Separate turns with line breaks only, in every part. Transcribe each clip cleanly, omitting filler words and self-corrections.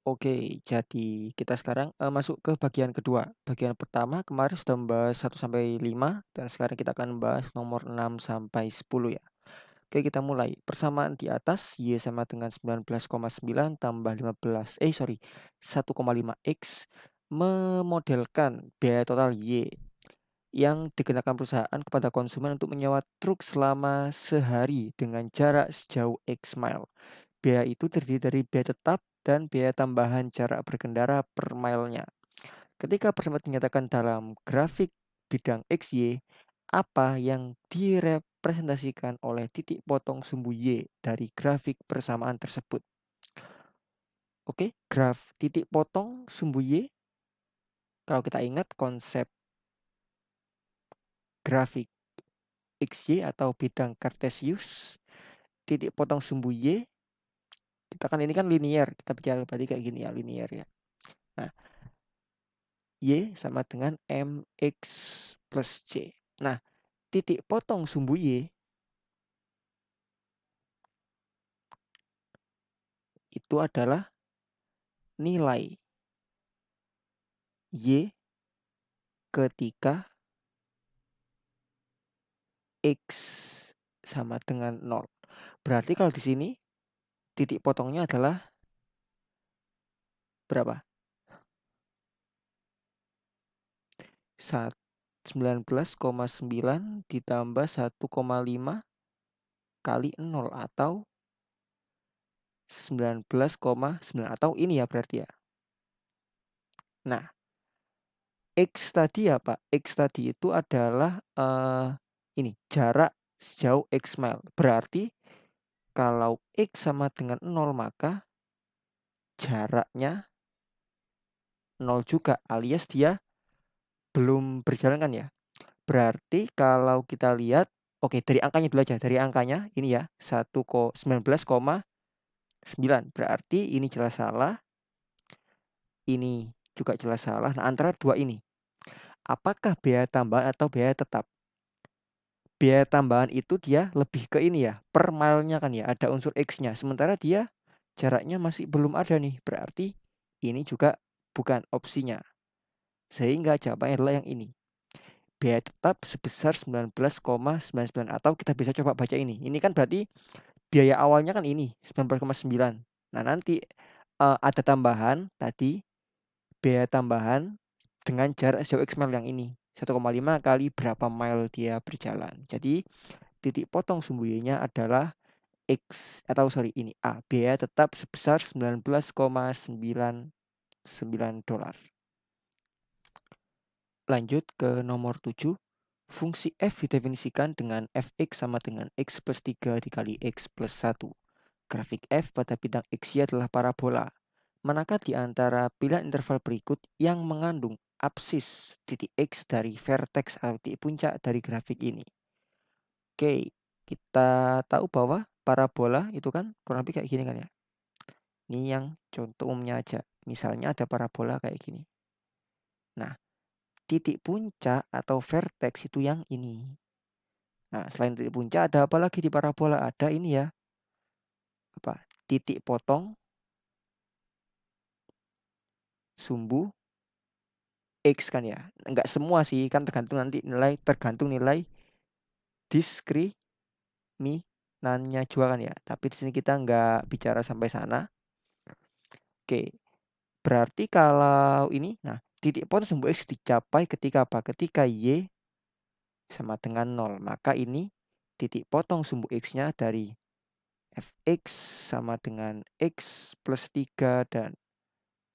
Oke, jadi kita sekarang, masuk ke bagian kedua. Bagian pertama kemarin sudah membahas 1 sampai 5 dan sekarang kita akan membahas nomor 6 sampai 10 ya. Oke, kita mulai. Persamaan di atas Y sama dengan 19,9 tambah 1,5 X memodelkan biaya total Y yang dikenakan perusahaan kepada konsumen untuk menyewa truk selama sehari dengan jarak sejauh X mile. Biaya itu terdiri dari biaya tetap dan biaya tambahan jarak berkendara per mile-nya. Ketika persamaan dinyatakan dalam grafik bidang XY, apa yang direpresentasikan oleh titik potong sumbu Y dari grafik persamaan tersebut? Oke, graf titik potong sumbu Y, kalau kita ingat konsep grafik XY atau bidang Cartesius, titik potong sumbu Y, kita kan ini kan linear, kita bicara tadi kayak gini ya, linear ya. Nah, Y sama dengan MX plus C. Nah, titik potong sumbu Y itu adalah nilai Y ketika X sama dengan 0. Berarti kalau di sini titik potongnya adalah berapa? 19,9 ditambah 1,5 kali 0 atau 19,9 atau ini ya berarti ya. Nah, X tadi apa? X tadi itu adalah ini jarak sejauh X mile. Berarti kalau X sama dengan 0 maka jaraknya 0 juga alias dia belum berjalan kan ya. Berarti kalau kita lihat, oke dari angkanya dulu aja. Dari angkanya ini ya 19,9. Berarti ini jelas salah. Ini juga jelas salah. Nah, antara dua ini, apakah biaya tambahan atau biaya tetap? Biaya tambahan itu dia lebih ke ini ya, per mile-nya kan ya, ada unsur X-nya. Sementara dia jaraknya masih belum ada nih, berarti ini juga bukan opsinya. Sehingga jawabannya adalah yang ini. Biaya tetap sebesar 19,99 atau kita bisa coba baca ini. Ini kan berarti biaya awalnya kan ini 19,9. Nah, nanti ada tambahan tadi biaya tambahan dengan jarak sejauh X mile yang ini. 1,5 kali berapa mile dia berjalan. Jadi titik potong sumbu Y-nya adalah X atau sorry ini A. Biaya tetap sebesar 19,99 dolar. Lanjut ke nomor 7. Fungsi f didefinisikan dengan fx sama dengan x plus 3 dikali x plus 1. Grafik f pada bidang XY adalah parabola. Manakah di antara pilihan interval berikut yang mengandung absis titik x dari vertex atau titik puncak dari grafik ini? Oke, kita tahu bahwa parabola itu kan kurang lebih kayak gini kan ya. Ini yang contoh umumnya aja. Misalnya ada parabola kayak gini. Nah, titik puncak atau vertex itu yang ini. Nah, selain titik puncak ada apa lagi di parabola? Ada ini ya. Apa? Titik potong sumbu X kan ya. Enggak semua sih, kan tergantung nilai diskriminannya juga kan ya. Tapi di sini kita enggak bicara sampai sana. Oke. Berarti kalau ini, nah titik potong sumbu X dicapai ketika apa? Ketika Y sama dengan 0. Maka ini titik potong sumbu X-nya dari fx sama dengan X plus 3 dan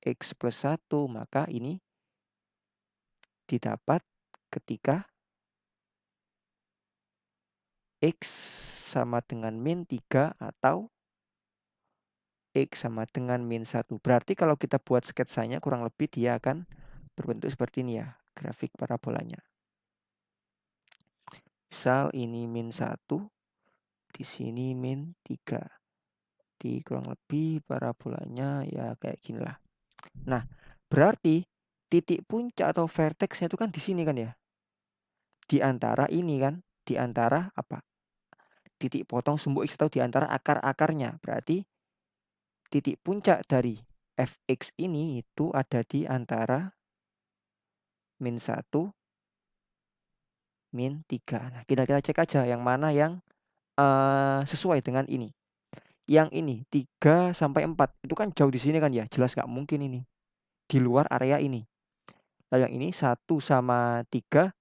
X plus 1. Maka ini didapat ketika X sama dengan min 3 atau X sama dengan min 1. Berarti kalau kita buat sketsanya kurang lebih dia akan berbentuk seperti ini ya, grafik parabolanya. Misal ini min 1, di sini min 3. Di kurang lebih parabolanya ya kayak gini lah. Nah, berarti titik puncak atau vertexnya itu kan di sini kan ya. Di antara ini kan, di antara apa? Titik potong sumbu X atau di antara akar-akarnya. Berarti titik puncak dari Fx ini itu ada di antara min 1, min 3. Nah, kita cek aja yang mana yang sesuai dengan ini. Yang ini 3 sampai 4 itu kan jauh di sini kan ya, jelas nggak mungkin ini di luar area ini. Lalu yang ini 1 sama 3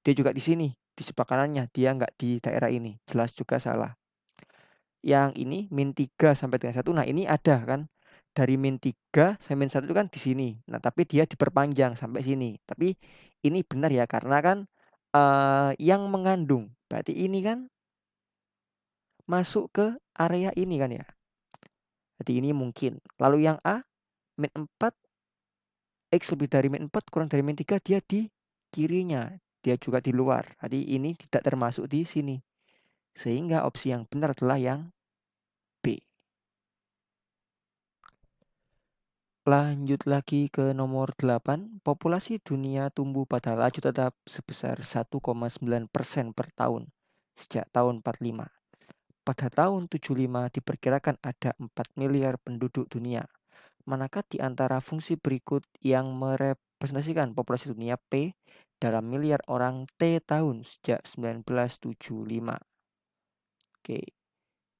dia juga di sini, di sebelah kanannya, dia nggak di daerah ini, jelas juga salah. Yang ini min 3 sampai dengan 1, nah ini ada kan, dari min 3 sampai min 1 itu kan di sini. Nah, tapi dia diperpanjang sampai sini. Tapi ini benar ya, karena kan yang mengandung, berarti ini kan masuk ke area ini kan ya. Jadi ini mungkin. Lalu yang A, min 4, X lebih dari min 4 kurang dari min 3, dia di kirinya. Dia juga di luar. Jadi ini tidak termasuk di sini. Sehingga opsi yang benar adalah yang B. Lanjut lagi ke nomor 8. Populasi dunia tumbuh pada laju tetap sebesar 1,9% per tahun sejak tahun 45. Pada tahun 75 diperkirakan ada 4 miliar penduduk dunia. Manakah di antara fungsi berikut yang merepresentasikan populasi dunia P dalam miliar orang T tahun sejak 1975? Oke,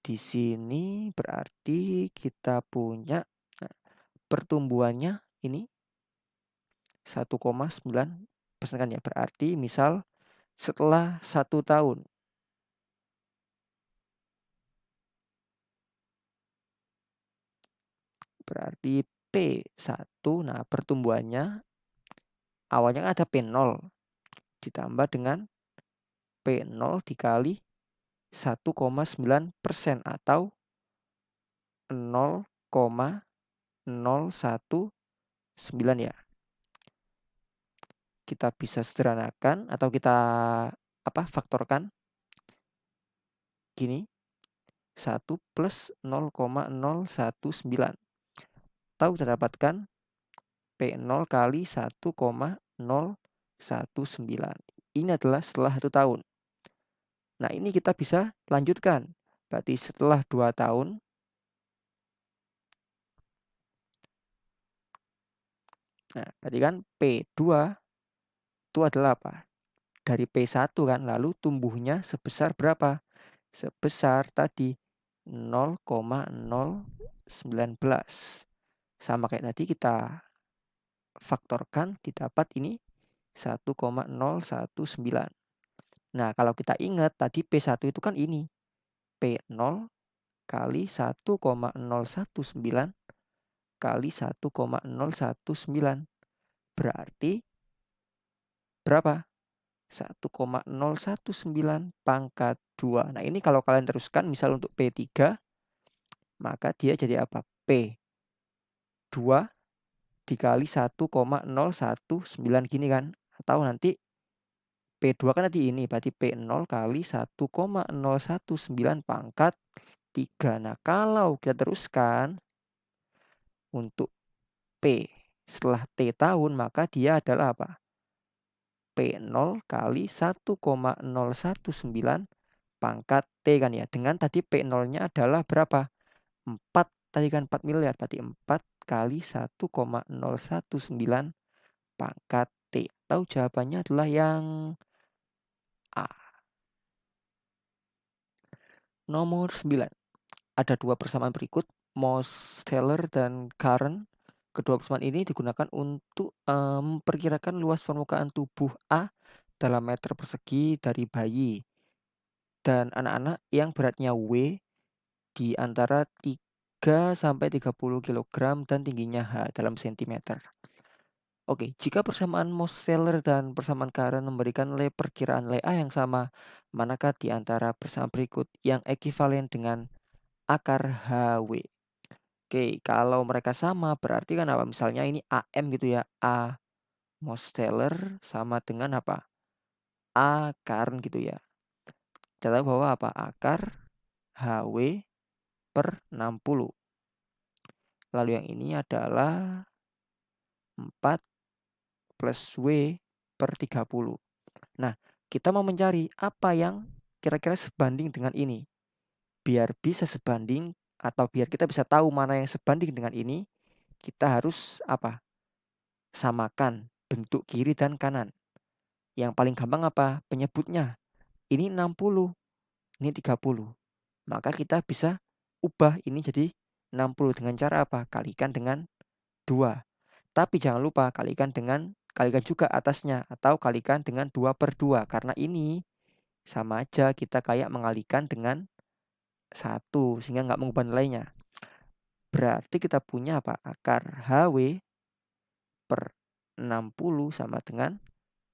di sini berarti kita punya pertumbuhannya ini 1,9% kan ya. Berarti misal setelah 1 tahun. Berarti P1, nah pertumbuhannya awalnya kan ada P0 ditambah dengan P0 dikali 1,9% atau 0,019 ya. Kita bisa sederhanakan atau kita faktorkan gini. 1 plus 0,019. Tahu kita dapatkan P0 kali 1,019. Ini adalah setelah 1 tahun. Nah, ini kita bisa lanjutkan. Berarti setelah 2 tahun, nah berarti kan P2 itu adalah apa? Dari P1 kan, lalu tumbuhnya sebesar berapa? Sebesar tadi 0,019. Sama kayak tadi kita faktorkan, didapat ini 1,019. Nah, kalau kita ingat tadi P1 itu kan ini. P0 kali 1,019 kali 1,019. Berarti berapa? 1,019 pangkat 2. Nah, ini kalau kalian teruskan misal untuk P3, maka dia jadi apa? P2 dikali 1,019 gini kan. Atau nanti P2 kan tadi ini, berarti P0 kali 1,019 pangkat 3. Nah, kalau kita teruskan untuk P setelah T tahun, maka dia adalah apa? P0 kali 1,019 pangkat T kan ya. Dengan tadi P0-nya adalah berapa? 4. Tadi kan 4 miliar. Berarti 4 kali 1,019 pangkat T. Tahu jawabannya adalah yang A. Nomor 9. Ada 2 persamaan berikut, Mosteller dan Karen. Kedua persamaan ini digunakan untuk memperkirakan luas permukaan tubuh A dalam meter persegi dari bayi dan anak-anak yang beratnya W di antara 3 sampai 30 kg dan tingginya H dalam sentimeter. Oke, jika persamaan Mosteller dan persamaan Karen memberikan perkiraan A yang sama, manakah di antara persamaan berikut yang ekivalen dengan akar HW? Oke, kalau mereka sama berarti kan apa? Misalnya ini AM gitu ya. A Mosteller sama dengan apa? A Karen gitu ya. Kita tahu bahwa apa? Akar HW per 60. Lalu yang ini adalah 4 plus W per 30. Nah, kita mau mencari apa yang kira-kira sebanding dengan ini. Biar bisa sebanding atau biar kita bisa tahu mana yang sebanding dengan ini, kita harus apa? Samakan bentuk kiri dan kanan. Yang paling gampang apa? Penyebutnya. Ini 60, ini 30. Maka kita bisa ubah ini jadi 60 dengan cara apa? Kalikan dengan 2. Tapi jangan lupa kalikan juga atasnya atau kalikan dengan 2/2 karena ini sama aja kita kayak mengalikan dengan 1 sehingga nggak mengubah nilainya. Berarti kita punya apa? Akar HW per 60 sama dengan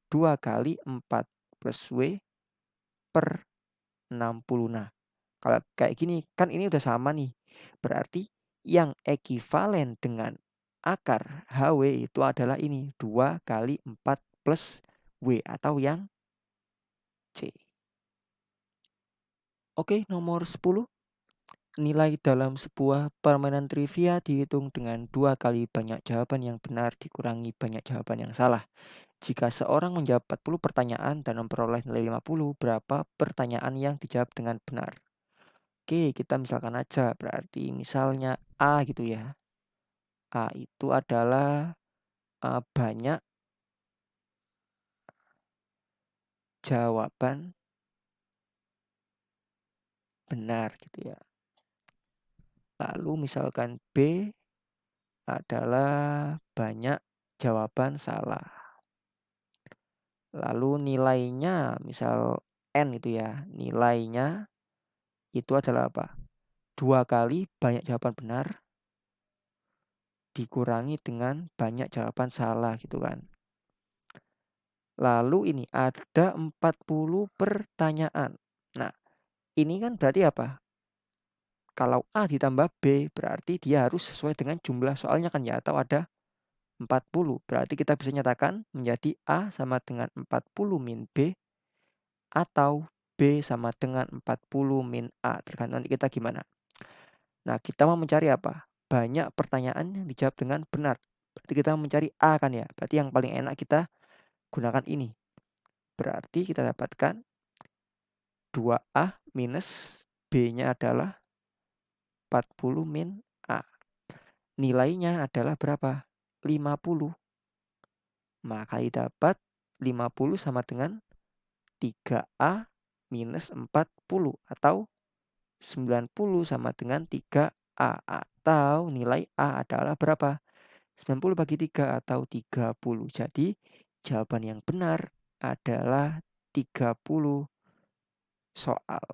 2 kali 4 plus W per 60. Nah, kalau kayak gini kan ini udah sama nih. Berarti yang ekivalen dengan akar HW itu adalah ini 2 kali 4 plus W atau yang C. Oke, nomor 10. Nilai dalam sebuah permainan trivia dihitung dengan 2 kali banyak jawaban yang benar dikurangi banyak jawaban yang salah. Jika seorang menjawab 40 pertanyaan dan memperoleh nilai 50, berapa pertanyaan yang dijawab dengan benar? Oke, kita misalkan aja. Berarti misalnya A gitu ya. A itu adalah banyak jawaban benar gitu ya. Lalu misalkan B adalah banyak jawaban salah. Lalu nilainya misal N itu ya. Nilainya itu adalah apa? 2 kali banyak jawaban benar dikurangi dengan banyak jawaban salah gitu kan. Lalu ini ada 40 pertanyaan. Nah, ini kan berarti apa? Kalau A ditambah B berarti dia harus sesuai dengan jumlah soalnya kan ya atau ada 40. Berarti kita bisa nyatakan menjadi A sama dengan 40 min B atau B sama dengan 40 min A. Tergantung nanti kita gimana. Nah, kita mau mencari apa? Banyak pertanyaan yang dijawab dengan benar. Berarti kita mencari A kan ya. Berarti yang paling enak kita gunakan ini. Berarti kita dapatkan 2A minus B-nya adalah 40 min A. Nilainya adalah berapa? 50. Maka didapat 50 sama dengan 3A minus 40 atau 90 sama dengan 3A atau nilai A adalah berapa? 90 bagi 3 atau 30. Jadi jawaban yang benar adalah 30 soal.